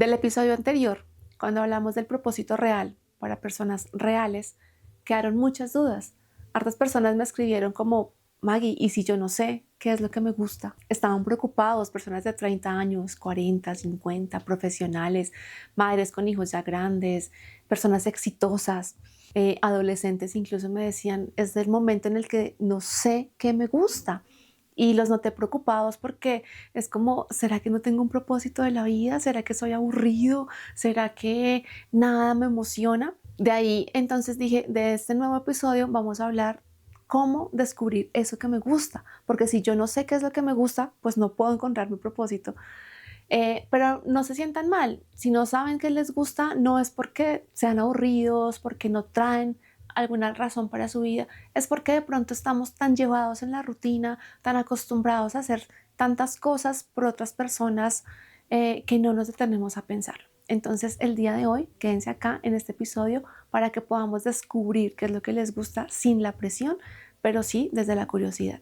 Del episodio anterior, cuando hablamos del propósito real para personas reales, quedaron muchas dudas. Hartas personas me escribieron como, Maggie, ¿y si yo no sé qué es lo que me gusta? Estaban preocupados, personas de 30 años, 40, 50, profesionales, madres con hijos ya grandes, personas exitosas, adolescentes incluso me decían, es el momento en el que no sé qué me gusta. Y los noté preocupados porque es como, ¿será que no tengo un propósito de la vida? ¿Será que soy aburrido? ¿Será que nada me emociona? De ahí entonces dije, de este nuevo episodio vamos a hablar cómo descubrir eso que me gusta, porque si yo no sé qué es lo que me gusta, pues no puedo encontrar mi propósito. Pero no se sientan mal, si no saben qué les gusta, no es porque sean aburridos, porque no traen alguna razón para su vida, es porque de pronto estamos tan llevados en la rutina, tan acostumbrados a hacer tantas cosas por otras personas que no nos detenemos a pensar. Entonces el día de hoy, quédense acá en este episodio para que podamos descubrir qué es lo que les gusta sin la presión, pero sí desde la curiosidad.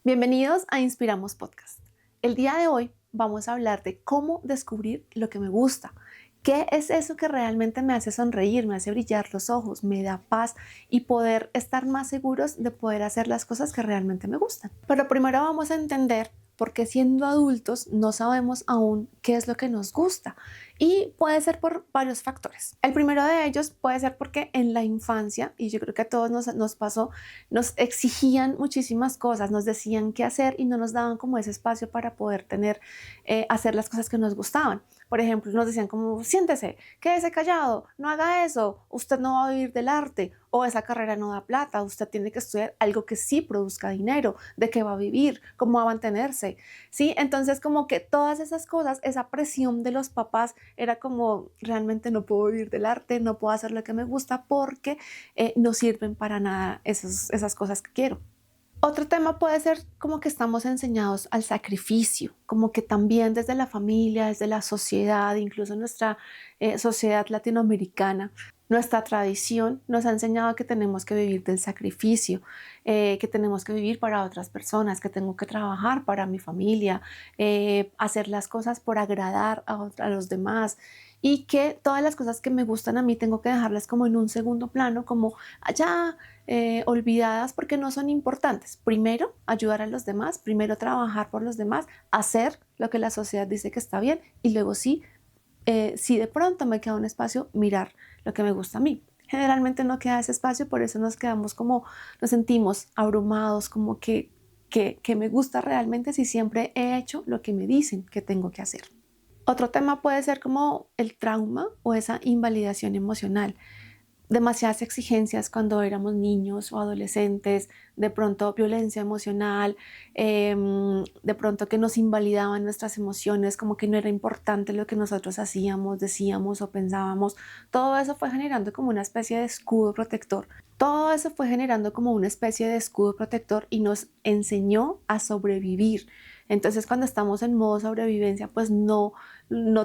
Bienvenidos a Inspiramos Podcast. El día de hoy vamos a hablar de cómo descubrir lo que me gusta. ¿Qué es eso que realmente me hace sonreír, me hace brillar los ojos, me da paz y poder estar más seguros de poder hacer las cosas que realmente me gustan? Pero primero vamos a entender por qué siendo adultos no sabemos aún qué es lo que nos gusta. Y puede ser por varios factores. El primero de ellos puede ser porque en la infancia, y yo creo que a todos nos pasó, nos exigían muchísimas cosas, nos decían qué hacer y no nos daban como ese espacio para poder hacer las cosas que nos gustaban. Por ejemplo, nos decían como, siéntese, quédese callado, no haga eso, usted no va a vivir del arte, o esa carrera no da plata, usted tiene que estudiar algo que sí produzca dinero, de qué va a vivir, cómo va a mantenerse, ¿sí? Entonces como que todas esas cosas, esa presión de los papás era como, realmente no puedo vivir del arte, no puedo hacer lo que me gusta porque no sirven para nada esas cosas que quiero. Otro tema puede ser como que estamos enseñados al sacrificio, como que también desde la familia, desde la sociedad, incluso nuestra sociedad latinoamericana, nuestra tradición nos ha enseñado que tenemos que vivir del sacrificio, que tenemos que vivir para otras personas, que tengo que trabajar para mi familia, hacer las cosas por agradar a los demás y que todas las cosas que me gustan a mí tengo que dejarlas como en un segundo plano, como allá olvidadas porque no son importantes. Primero, ayudar a los demás, primero trabajar por los demás, hacer lo que la sociedad dice que está bien y luego sí, si de pronto me queda un espacio, mirar lo que me gusta a mí. Generalmente no queda ese espacio, por eso nos quedamos como, nos sentimos abrumados, como que me gusta realmente si siempre he hecho lo que me dicen que tengo que hacer. Otro tema puede ser como el trauma o esa invalidación emocional. Demasiadas exigencias cuando éramos niños o adolescentes, de pronto violencia emocional, de pronto que nos invalidaban nuestras emociones, como que no era importante lo que nosotros hacíamos, decíamos o pensábamos. Todo eso fue generando como una especie de escudo protector. Todo eso fue generando como una especie de escudo protector y nos enseñó a sobrevivir. Entonces, cuando estamos en modo sobrevivencia, pues no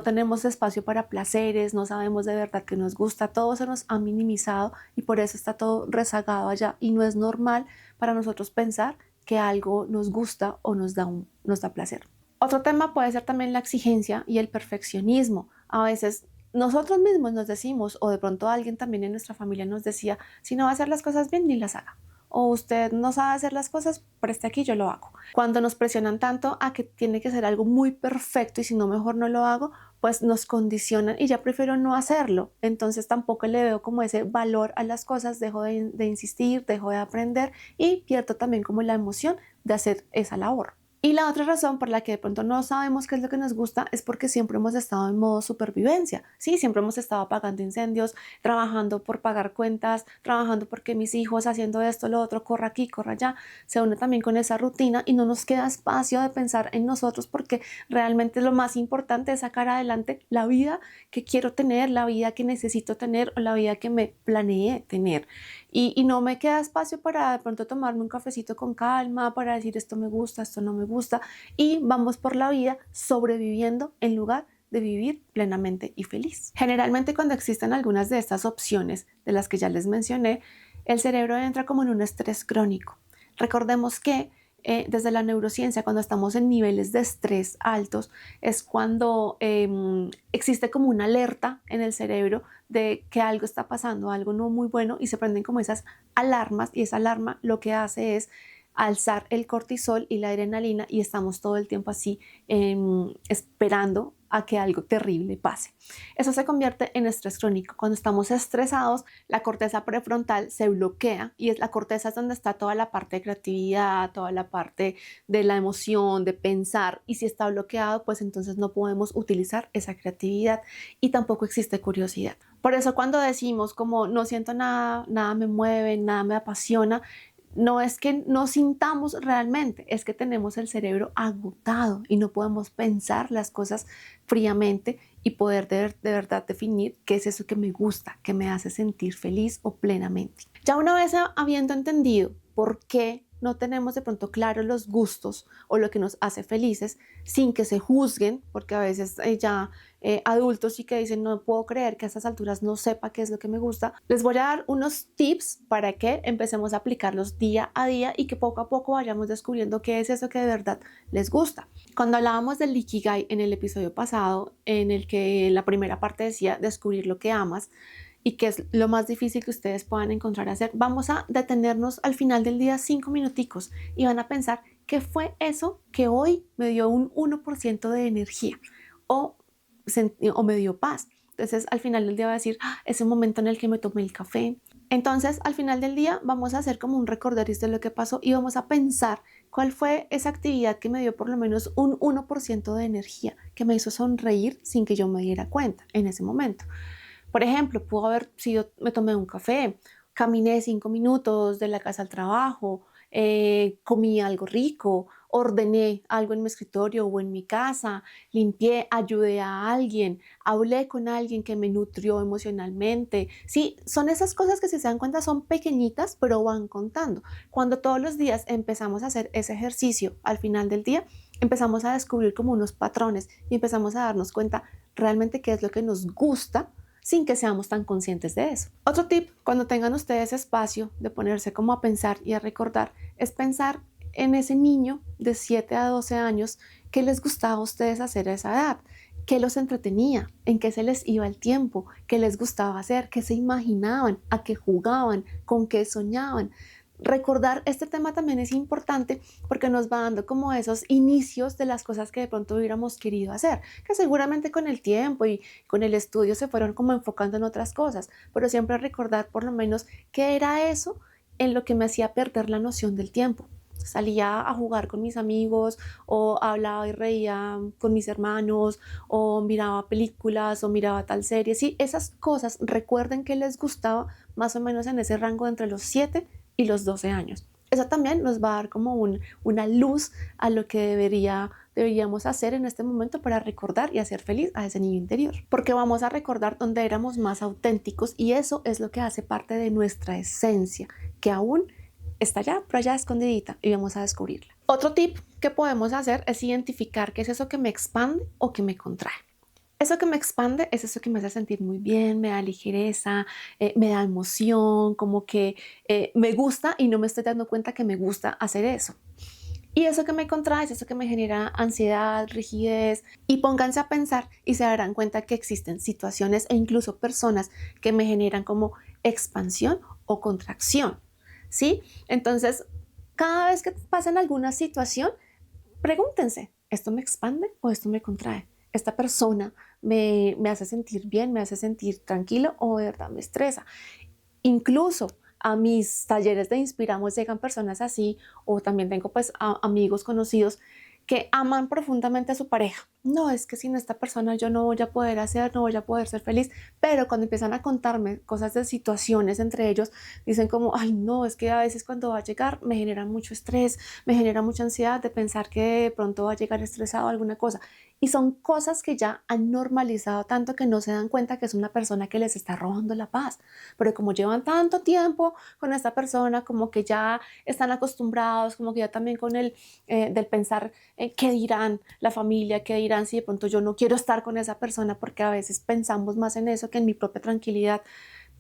tenemos espacio para placeres, no sabemos de verdad que nos gusta, todo se nos ha minimizado y por eso está todo rezagado allá y no es normal para nosotros pensar que algo nos gusta o nos da placer. Otro tema puede ser también la exigencia y el perfeccionismo. A veces nosotros mismos nos decimos, o de pronto alguien también en nuestra familia nos decía, si no va a hacer las cosas bien, ni las haga. O usted no sabe hacer las cosas, preste aquí, yo lo hago. Cuando nos presionan tanto a que tiene que ser algo muy perfecto y si no, mejor no lo hago, pues nos condicionan y ya prefiero no hacerlo. Entonces tampoco le veo como ese valor a las cosas, dejo de insistir, dejo de aprender y pierdo también como la emoción de hacer esa labor. Y la otra razón por la que de pronto no sabemos qué es lo que nos gusta es porque siempre hemos estado en modo supervivencia, ¿sí? Siempre hemos estado apagando incendios, trabajando por pagar cuentas, trabajando porque mis hijos haciendo esto, lo otro, corra aquí, corra allá, se une también con esa rutina y no nos queda espacio de pensar en nosotros porque realmente lo más importante es sacar adelante la vida que quiero tener, la vida que necesito tener o la vida que me planeé tener. Y no me queda espacio para de pronto tomarme un cafecito con calma, para decir esto me gusta, esto no me gusta y vamos por la vida sobreviviendo en lugar de vivir plenamente y feliz. Generalmente cuando existen algunas de estas opciones de las que ya les mencioné, el cerebro entra como en un estrés crónico. Recordemos que desde la neurociencia, cuando estamos en niveles de estrés altos, es cuando existe como una alerta en el cerebro de que algo está pasando, algo no muy bueno, y se prenden como esas alarmas, y esa alarma lo que hace es alzar el cortisol y la adrenalina, y estamos todo el tiempo así esperando a que algo terrible pase. Eso se convierte en estrés crónico. Cuando estamos estresados, la corteza prefrontal se bloquea, y es la corteza es donde está toda la parte de creatividad, toda la parte de la emoción, de pensar, y si está bloqueado, pues entonces no podemos utilizar esa creatividad y tampoco existe curiosidad. Por eso cuando decimos como no siento nada, nada me mueve, nada me apasiona, no es que no sintamos realmente, es que tenemos el cerebro agotado y no podemos pensar las cosas fríamente y poder de verdad definir qué es eso que me gusta, que me hace sentir feliz o plenamente. Ya una vez habiendo entendido por qué no tenemos de pronto claros los gustos o lo que nos hace felices, sin que se juzguen, porque a veces ya adultos sí que dicen, no puedo creer que a estas alturas no sepa qué es lo que me gusta, les voy a dar unos tips para que empecemos a aplicarlos día a día y que poco a poco vayamos descubriendo qué es eso que de verdad les gusta. Cuando hablábamos del Ikigai en el episodio pasado, en el que la primera parte decía descubrir lo que amas, y que es lo más difícil que ustedes puedan encontrar hacer, vamos a detenernos al final del día 5 minuticos y van a pensar qué fue eso que hoy me dio un 1% de energía o me dio paz. Entonces al final del día va a decir ese momento en el que me tomé el café. Entonces al final del día vamos a hacer como un recorderis de lo que pasó y vamos a pensar cuál fue esa actividad que me dio por lo menos un 1% de energía, que me hizo sonreír sin que yo me diera cuenta en ese momento. Por ejemplo, pudo haber sido, me tomé un café, caminé 5 minutos de la casa al trabajo, comí algo rico, ordené algo en mi escritorio o en mi casa, limpié, ayudé a alguien, hablé con alguien que me nutrió emocionalmente. Sí, son esas cosas que si se dan cuenta son pequeñitas, pero van contando. Cuando todos los días empezamos a hacer ese ejercicio al final del día, empezamos a descubrir como unos patrones y empezamos a darnos cuenta realmente qué es lo que nos gusta sin que seamos tan conscientes de eso. Otro tip, cuando tengan ustedes espacio de ponerse como a pensar y a recordar, es pensar en ese niño de 7 a 12 años que les gustaba a ustedes hacer a esa edad, qué los entretenía, en qué se les iba el tiempo, qué les gustaba hacer, qué se imaginaban, a qué jugaban, con qué soñaban. Recordar este tema también es importante porque nos va dando como esos inicios de las cosas que de pronto hubiéramos querido hacer, que seguramente con el tiempo y con el estudio se fueron como enfocando en otras cosas, pero siempre recordar por lo menos qué era eso en lo que me hacía perder la noción del tiempo. Salía a jugar con mis amigos o hablaba y reía con mis hermanos o miraba películas o miraba tal serie. Sí, esas cosas recuerden que les gustaba más o menos en ese rango de entre los 7 y los 12 años. Eso también nos va a dar como una luz a lo que deberíamos hacer en este momento para recordar y hacer feliz a ese niño interior. Porque vamos a recordar donde éramos más auténticos y eso es lo que hace parte de nuestra esencia, que aún está allá, pero allá escondidita y vamos a descubrirla. Otro tip que podemos hacer es identificar qué es eso que me expande o que me contrae. Eso que me expande es eso que me hace sentir muy bien, me da ligereza, me da emoción, como que me gusta y no me estoy dando cuenta que me gusta hacer eso. Y eso que me contrae es eso que me genera ansiedad, rigidez. Y pónganse a pensar y se darán cuenta que existen situaciones e incluso personas que me generan como expansión o contracción. ¿Sí? Entonces, cada vez que pasen alguna situación, pregúntense, ¿esto me expande o esto me contrae? ¿Esta persona me hace sentir bien, me hace sentir tranquilo o de verdad me estresa? Incluso a mis talleres de Inspiramos llegan personas así, o también tengo pues amigos conocidos que aman profundamente a su pareja. No, es que sin esta persona yo no voy a poder hacer, no voy a poder ser feliz, pero cuando empiezan a contarme cosas de situaciones entre ellos, dicen como, ay no, es que a veces cuando va a llegar me genera mucho estrés, me genera mucha ansiedad de pensar que de pronto va a llegar estresado o alguna cosa. Y son cosas que ya han normalizado tanto que no se dan cuenta que es una persona que les está robando la paz. Pero como llevan tanto tiempo con esta persona, como que ya están acostumbrados, como que ya también con el del pensar qué dirán la familia, qué dirán si de pronto yo no quiero estar con esa persona, porque a veces pensamos más en eso que en mi propia tranquilidad.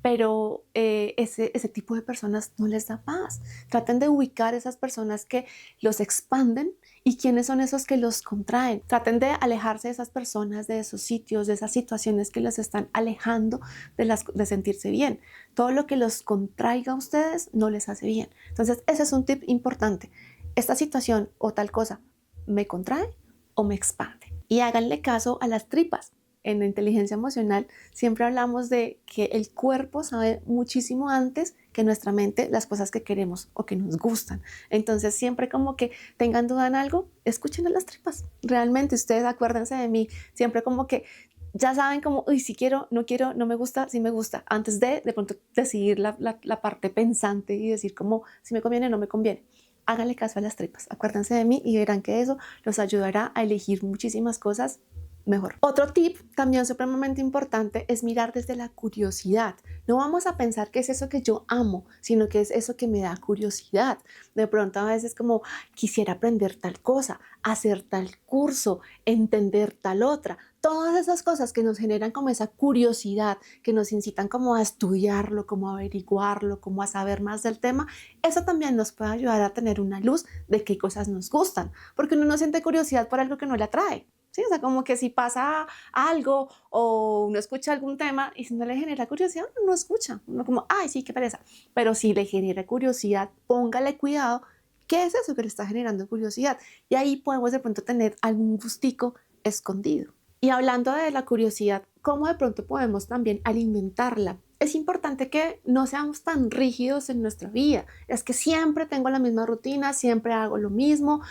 pero ese tipo de personas no les da paz. Traten de ubicar esas personas que los expanden y quiénes son esos que los contraen. Traten de alejarse de esas personas, de esos sitios, de esas situaciones que los están alejando de sentirse bien. Todo lo que los contraiga a ustedes no les hace bien. Entonces, ese es un tip importante. Esta situación o tal cosa me contrae o me expande. Y háganle caso a las tripas. En la inteligencia emocional siempre hablamos de que el cuerpo sabe muchísimo antes que nuestra mente las cosas que queremos o que nos gustan. Entonces siempre como que tengan duda en algo, escuchen a las tripas. Realmente ustedes acuérdense de mí, siempre como que ya saben como, uy, si quiero, no me gusta, sí me gusta, antes de pronto decidir la parte pensante y decir como si me conviene o no me conviene. Háganle caso a las tripas, acuérdense de mí y verán que eso los ayudará a elegir muchísimas cosas mejor. Otro tip también supremamente importante es mirar desde la curiosidad. No vamos a pensar que es eso que yo amo, sino que es eso que me da curiosidad. De pronto a veces como quisiera aprender tal cosa, hacer tal curso, entender tal otra. Todas esas cosas que nos generan como esa curiosidad, que nos incitan como a estudiarlo, como a averiguarlo, como a saber más del tema, eso también nos puede ayudar a tener una luz de qué cosas nos gustan, porque uno no siente curiosidad por algo que no le atrae. Sí, o sea, como que si pasa algo o uno escucha algún tema y si no le genera curiosidad, uno no escucha. Uno como, ay, sí, qué pereza. Pero si le genera curiosidad, póngale cuidado. ¿Qué es eso que le está generando curiosidad? Y ahí podemos de pronto tener algún gustico escondido. Y hablando de la curiosidad, ¿cómo de pronto podemos también alimentarla? Es importante que no seamos tan rígidos en nuestra vida. Es que siempre tengo la misma rutina, siempre hago lo mismo,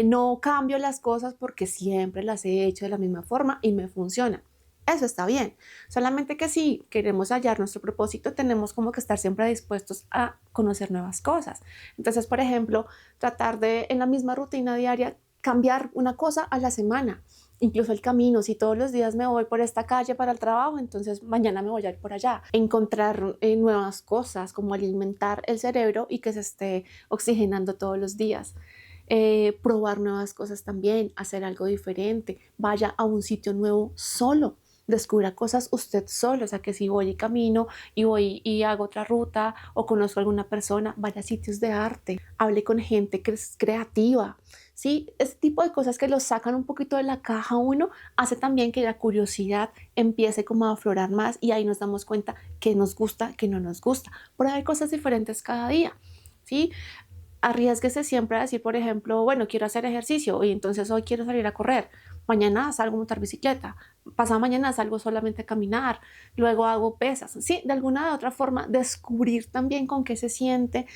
no cambio las cosas porque siempre las he hecho de la misma forma y me funciona. Eso está bien. Solamente que si queremos hallar nuestro propósito, tenemos como que estar siempre dispuestos a conocer nuevas cosas. Entonces, por ejemplo, tratar de en la misma rutina diaria cambiar una cosa a la semana. Incluso el camino, si todos los días me voy por esta calle para el trabajo, entonces mañana me voy a ir por allá. Encontrar nuevas cosas, como alimentar el cerebro y que se esté oxigenando todos los días. Probar nuevas cosas también, hacer algo diferente, vaya a un sitio nuevo solo, descubra cosas usted solo, o sea que si voy y camino y voy y hago otra ruta o conozco a alguna persona, vaya a sitios de arte, hable con gente que es creativa, ¿sí? Ese tipo de cosas que lo sacan un poquito de la caja uno, hace también que la curiosidad empiece como a aflorar más y ahí nos damos cuenta que nos gusta, que no nos gusta, pero hay cosas diferentes cada día, ¿sí? Arriésguese siempre a decir, por ejemplo, bueno, quiero hacer ejercicio y entonces hoy quiero salir a correr, mañana salgo a montar bicicleta, pasado mañana salgo solamente a caminar, luego hago pesas, sí, de alguna de otra forma descubrir también con qué se siente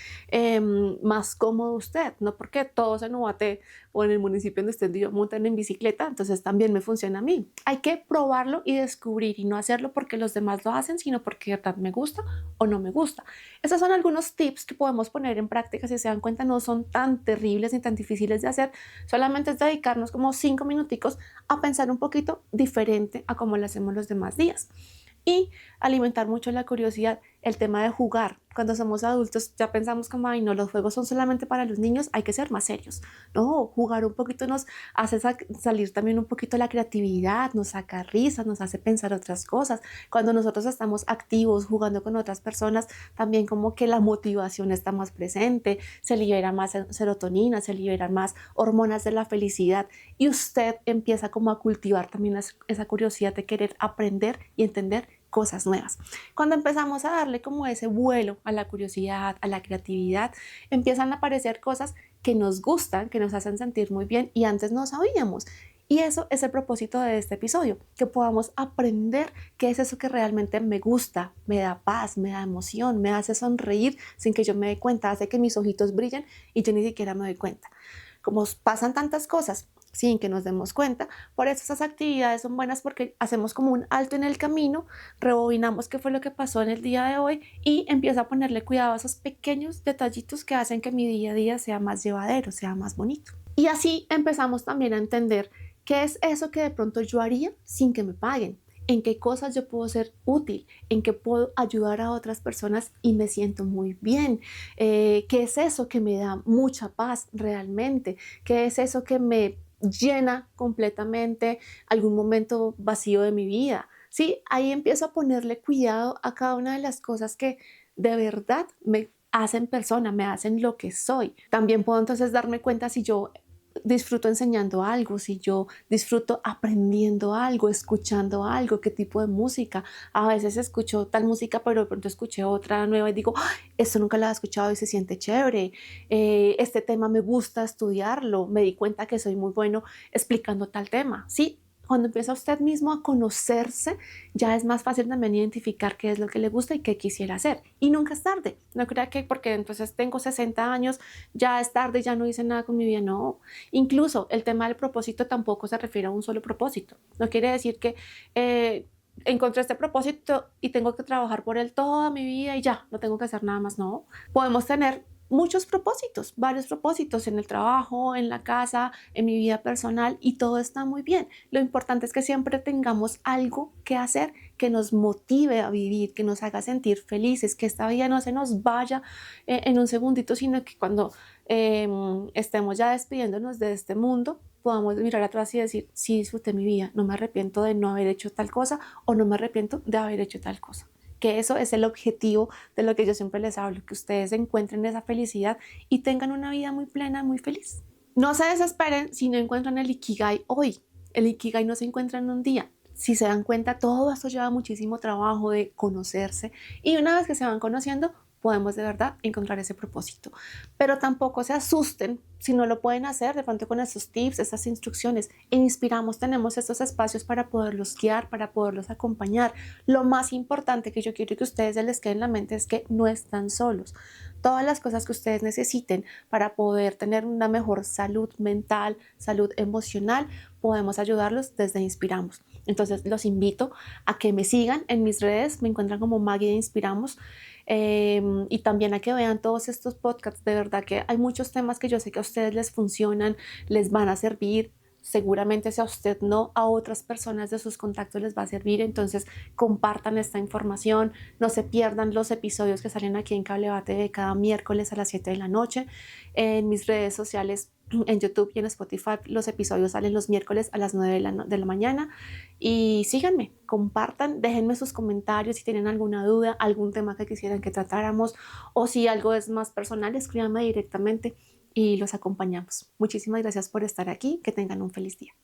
más cómodo usted, no porque todos en Ubaté o en el municipio donde estén yo montan en bicicleta, entonces también me funciona a mí. Hay que probarlo y descubrir y no hacerlo porque los demás lo hacen, sino porque de verdad me gusta o no me gusta. Esos son algunos tips que podemos poner en práctica. Si se dan cuenta, no son tan terribles ni tan difíciles de hacer, solamente es dedicarnos como 5 minuticos a pensar un poquito diferente a como lo hacemos los demás días. Y alimentar mucho la curiosidad, el tema de jugar. Cuando somos adultos ya pensamos como, ay no, los juegos son solamente para los niños, hay que ser más serios. No, jugar un poquito nos hace salir también un poquito la creatividad, nos saca risas, nos hace pensar otras cosas. Cuando nosotros estamos activos jugando con otras personas, también como que la motivación está más presente, se libera más serotonina, se liberan más hormonas de la felicidad y usted empieza como a cultivar también esa curiosidad de querer aprender y entender cosas nuevas. Cuando empezamos a darle como ese vuelo a la curiosidad, a la creatividad, empiezan a aparecer cosas que nos gustan, que nos hacen sentir muy bien y antes no sabíamos. Y eso es el propósito de este episodio, que podamos aprender qué es eso que realmente me gusta, me da paz, me da emoción, me hace sonreír sin que yo me dé cuenta, hace que mis ojitos brillen y yo ni siquiera me doy cuenta. Como pasan tantas cosas sin que nos demos cuenta, por eso esas actividades son buenas porque hacemos como un alto en el camino, rebobinamos qué fue lo que pasó en el día de hoy y empiezo a ponerle cuidado a esos pequeños detallitos que hacen que mi día a día sea más llevadero, sea más bonito. Y así empezamos también a entender qué es eso que de pronto yo haría sin que me paguen, en qué cosas yo puedo ser útil, en qué puedo ayudar a otras personas y me siento muy bien, qué es eso que me da mucha paz realmente, qué es eso que me llena completamente algún momento vacío de mi vida. Sí, ahí empiezo a ponerle cuidado a cada una de las cosas que de verdad me hacen persona, me hacen lo que soy. También puedo entonces darme cuenta si yo disfruto enseñando algo, si yo disfruto aprendiendo algo, escuchando algo, qué tipo de música. A veces escucho tal música, pero de pronto escuché otra nueva y digo, "Ay, esto nunca lo había escuchado y se siente chévere. Este tema me gusta estudiarlo, me di cuenta que soy muy bueno explicando tal tema". Sí, cuando empieza usted mismo a conocerse, ya es más fácil también identificar qué es lo que le gusta y qué quisiera hacer. Y nunca es tarde. No crea que porque entonces tengo 60 años, ya es tarde, ya no hice nada con mi vida. No, incluso el tema del propósito tampoco se refiere a un solo propósito. No quiere decir que encontré este propósito y tengo que trabajar por él toda mi vida y ya, no tengo que hacer nada más. No, podemos tener muchos propósitos, varios propósitos en el trabajo, en la casa, en mi vida personal y todo está muy bien. Lo importante es que siempre tengamos algo que hacer que nos motive a vivir, que nos haga sentir felices, que esta vida no se nos vaya en un segundito, sino que cuando estemos ya despidiéndonos de este mundo, podamos mirar atrás y decir, sí disfruté mi vida, no me arrepiento de no haber hecho tal cosa o no me arrepiento de haber hecho tal cosa. Que eso es el objetivo de lo que yo siempre les hablo, que ustedes encuentren esa felicidad y tengan una vida muy plena, muy feliz. No se desesperen si no encuentran el Ikigai hoy. El Ikigai no se encuentra en un día. Si se dan cuenta, todo esto lleva muchísimo trabajo de conocerse y una vez que se van conociendo, podemos de verdad encontrar ese propósito. Pero tampoco se asusten si no lo pueden hacer de pronto con esos tips, esas instrucciones. En Inspiramos tenemos estos espacios para poderlos guiar, para poderlos acompañar. Lo más importante que yo quiero que ustedes se les quede en la mente es que no están solos. Todas las cosas que ustedes necesiten para poder tener una mejor salud mental, salud emocional, podemos ayudarlos desde Inspiramos. Entonces los invito a que me sigan en mis redes, me encuentran como Maggie de Inspiramos, y también a que vean todos estos podcasts. De verdad que hay muchos temas que yo sé que a ustedes les funcionan, les van a servir. Seguramente si a usted no, a otras personas de sus contactos les va a servir. Entonces compartan esta información, no se pierdan los episodios que salen aquí en Cablevate de cada miércoles a las 7 de la noche. En mis redes sociales, en YouTube y en Spotify, los episodios salen los miércoles a las 9 de la mañana. Y síganme, compartan, déjenme sus comentarios si tienen alguna duda, algún tema que quisieran que tratáramos o si algo es más personal, escríbanme directamente y los acompañamos. Muchísimas gracias por estar aquí, que tengan un feliz día.